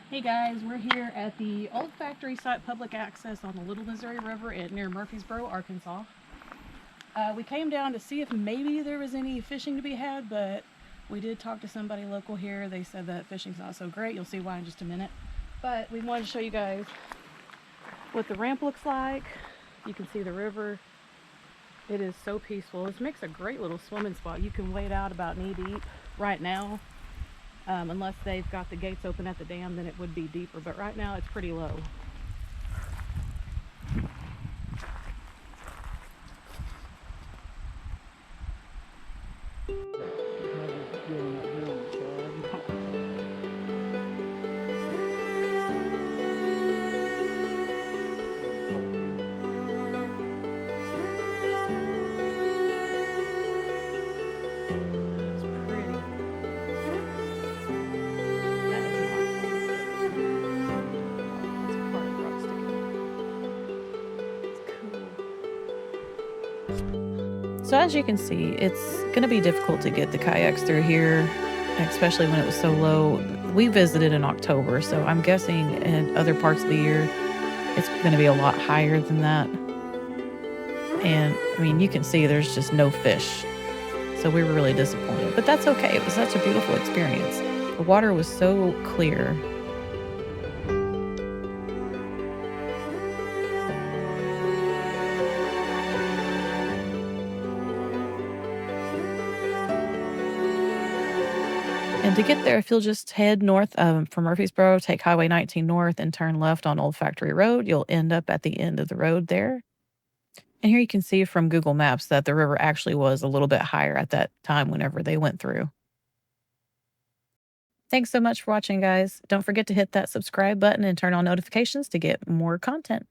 Hey guys, we're here at the old factory site public access on the Little Missouri River near Murfreesboro, Arkansas. We came down to see if maybe there was any fishing to be had, but we did talk to somebody local here. They said that fishing's not so great. You'll see why in just a minute. But we wanted to show you guys what the ramp looks like. You can see the river. It is so peaceful. This makes a great little swimming spot. You can wade out about knee deep right now. Unless they've got the gates open at the dam, then it would be deeper, but right now it's pretty low. So as you can see, it's going to be difficult to get the kayaks through here, especially when it was so low. We visited in October, so I'm guessing in other parts of the year, it's going to be a lot higher than that. And I mean, you can see there's just no fish. So we were really disappointed, but that's okay. It was such a beautiful experience. The water was so clear. And to get there, if you'll just head north from Murfreesboro, take Highway 19 north and turn left on Old Factory Road, you'll end up at the end of the road there. And here you can see from Google Maps that the river actually was a little bit higher at that time whenever they went through. Thanks so much for watching, guys. Don't forget to hit that subscribe button and turn on notifications to get more content.